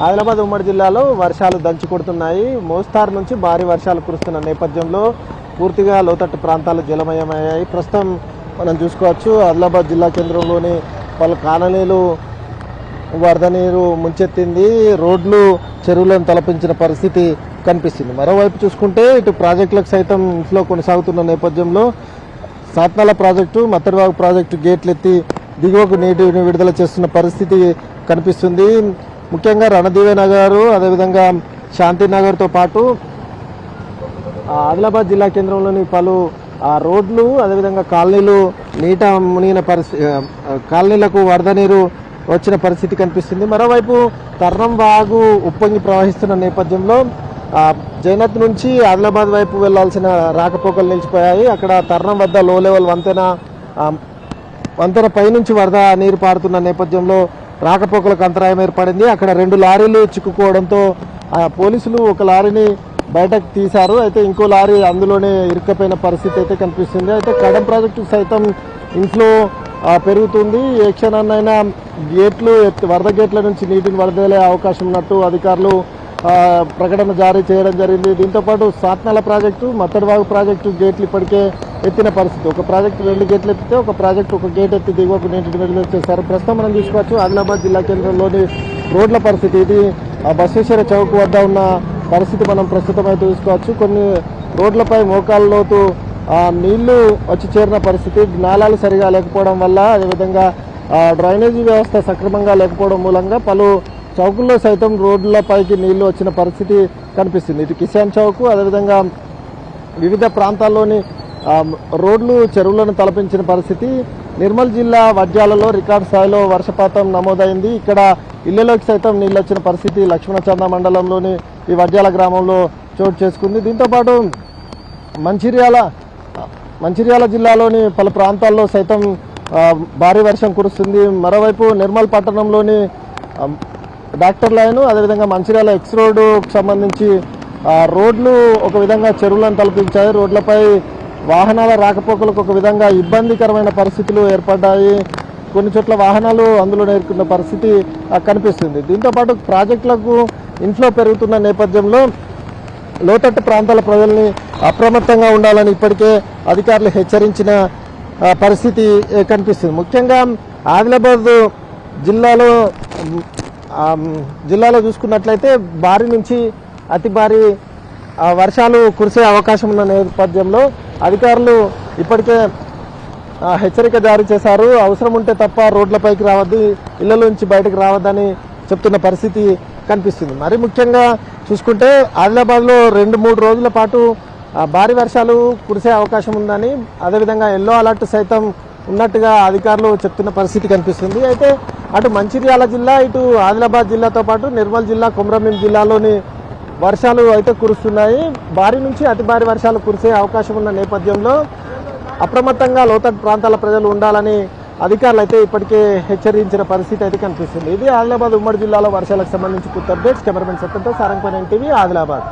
ఆదిలాబాద్ ఉమ్మడి జిల్లాలో వర్షాలు దంచి కొడుతున్నాయి. మోస్తారు నుంచి భారీ వర్షాలు కురుస్తున్న నేపథ్యంలో పూర్తిగా లోతట్టు ప్రాంతాలు జలమయమయ్యాయి. ప్రస్తుతం మనం చూసుకోవచ్చు ఆదిలాబాద్ జిల్లా కేంద్రంలోని పలు కాలనీలు వరద నీరు ముంచెత్తింది. రోడ్లు చెరువులను తలపించిన పరిస్థితి కనిపిస్తుంది. మరోవైపు చూసుకుంటే ఇటు ప్రాజెక్టులకు సైతం ఇంట్లో కొనసాగుతున్న నేపథ్యంలో సాత్నాల ప్రాజెక్టు, మత్తడివాగు ప్రాజెక్టు గేట్లు ఎత్తి దిగువకు నీటిని విడుదల చేస్తున్న పరిస్థితి కనిపిస్తుంది. ముఖ్యంగా రణదీవే నగర్, అదేవిధంగా శాంతినగర్తో పాటు ఆదిలాబాద్ జిల్లా కేంద్రంలోని పలు రోడ్లు, అదేవిధంగా కాలనీలు నీట మునిగిన పరిస్థితి, కాలనీలకు వరద నీరు వచ్చిన పరిస్థితి కనిపిస్తుంది. మరోవైపు తర్రం వాగు ఉప్పొంగి ప్రవహిస్తున్న నేపథ్యంలో జైనత్ నుంచి ఆదిలాబాద్ వైపు వెళ్లాల్సిన రాకపోకలు నిలిచిపోయాయి. అక్కడ తర్రం వద్ద లో లెవెల్ వంతెన పైనుంచి వరద నీరు పారుతున్న నేపథ్యంలో రాకపోకలకు అంతరాయం ఏర్పడింది. అక్కడ 2 లారీలు చిక్కుకోవడంతో పోలీసులు ఒక లారీని బయటకు తీశారు. అయితే ఇంకో లారీ అందులోనే ఇరుక్కపోయిన పరిస్థితి అయితే కనిపిస్తుంది. అయితే కడెం ప్రాజెక్టు సైతం ఇన్ఫ్లో పెరుగుతుంది. ఏ క్షణాన్నైనా గేట్లు వరద గేట్ల నుంచి నీటిని వరదలే అవకాశం ఉన్నట్టు అధికారులు ప్రకటన జారీ చేయడం జరిగింది. దీంతోపాటు సాత్నాల ప్రాజెక్టు, మత్తడివాగు ప్రాజెక్టు గేట్లు ఇప్పటికే ఎత్తిన పరిస్థితి. ఒక ప్రాజెక్టు 2 గేట్లు ఎత్తితే ఒక ప్రాజెక్టు ఒక గేట్ ఎత్తి దిగువకు నీటిని విడుదల చేశారు. ప్రస్తుతం మనం చూసుకోవచ్చు ఆదిలాబాద్ జిల్లా కేంద్రంలోని రోడ్ల పరిస్థితి. ఇది బసవేశ్వర చౌక్ వద్ద ఉన్న పరిస్థితి మనం ప్రస్తుతం అయితే చూసుకోవచ్చు. కొన్ని రోడ్లపై మోకాళ్ళ లోతు నీళ్లు వచ్చి చేరిన పరిస్థితి. నాలాలు సరిగా లేకపోవడం వల్ల, అదేవిధంగా డ్రైనేజీ వ్యవస్థ సక్రమంగా లేకపోవడం మూలంగా పలు చౌకుల్లో సైతం రోడ్లపైకి నీళ్లు వచ్చిన పరిస్థితి కనిపిస్తుంది. ఇటు కిసాన్ చౌక్, అదేవిధంగా వివిధ ప్రాంతాల్లోని రోడ్లు చెరువులను తలపించిన పరిస్థితి. నిర్మల్ జిల్లా వడ్యాలలో రికార్డు స్థాయిలో వర్షపాతం నమోదైంది. ఇక్కడ ఇళ్లలోకి సైతం నీళ్ళు వచ్చిన పరిస్థితి లక్ష్మణచంద మండలంలోని ఈ వడ్యాల గ్రామంలో చోటు చేసుకుంది. దీంతోపాటు మంచిర్యాల జిల్లాలోని పలు ప్రాంతాల్లో సైతం భారీ వర్షం కురుస్తుంది. మరోవైపు నిర్మల్ పట్టణంలోని డాక్టర్ లైన్, అదేవిధంగా మంచిర్యాల ఎక్స్ రోడ్డుకు సంబంధించి రోడ్లు ఒక విధంగా చెరువులను తలపించాయి. రోడ్లపై వాహనాల రాకపోకలకు ఒక విధంగా ఇబ్బందికరమైన పరిస్థితులు ఏర్పడ్డాయి. కొన్ని చోట్ల వాహనాలు అందులో నేర్కొన్న పరిస్థితి కనిపిస్తుంది. దీంతోపాటు ప్రాజెక్టులకు ఇన్ఫ్లో పెరుగుతున్న నేపథ్యంలో లోతట్టు ప్రాంతాల ప్రజల్ని అప్రమత్తంగా ఉండాలని ఇప్పటికే అధికారులు హెచ్చరించిన పరిస్థితి కనిపిస్తుంది. ముఖ్యంగా ఆదిలాబాద్ జిల్లాలో చూసుకున్నట్లయితే భారీ నుంచి అతి భారీ వర్షాలు కురిసే అవకాశం ఉన్న నేపథ్యంలో అధికారులు ఇప్పటికే హెచ్చరిక జారీ చేశారు. అవసరం ఉంటే తప్ప రోడ్లపైకి రావద్దు, ఇళ్ల నుంచి బయటకు రావద్దని చెప్తున్న పరిస్థితి కనిపిస్తుంది. మరి ముఖ్యంగా చూసుకుంటే ఆదిలాబాద్లో 2-3 రోజుల పాటు భారీ వర్షాలు కురిసే అవకాశం ఉందని, అదేవిధంగా ఎల్లో అలర్ట్ సైతం ఉన్నట్టుగా అధికారులు చెప్తున్న పరిస్థితి కనిపిస్తుంది. అయితే అటు మంచిర్యాల జిల్లా, ఇటు ఆదిలాబాద్ జిల్లాతో పాటు నిర్మల్ జిల్లా, కొమరంభీం జిల్లాలోని వర్షాలు అయితే కురుస్తున్నాయి. భారీ నుంచి అతి భారీ వర్షాలు కురిసే అవకాశం ఉన్న నేపథ్యంలో అప్రమత్తంగా లోతట్టు ప్రాంతాల ప్రజలు ఉండాలని అధికారులు అయితే ఇప్పటికే హెచ్చరించిన పరిస్థితి అయితే కనిపిస్తుంది. ఇది ఆదిలాబాద్ ఉమ్మడి జిల్లాలో వర్షాలకు సంబంధించి పూర్తి అప్డేట్స్. కెమెరామెన్ సత్యంతో సారంగపల్లి NTV ఆదిలాబాద్.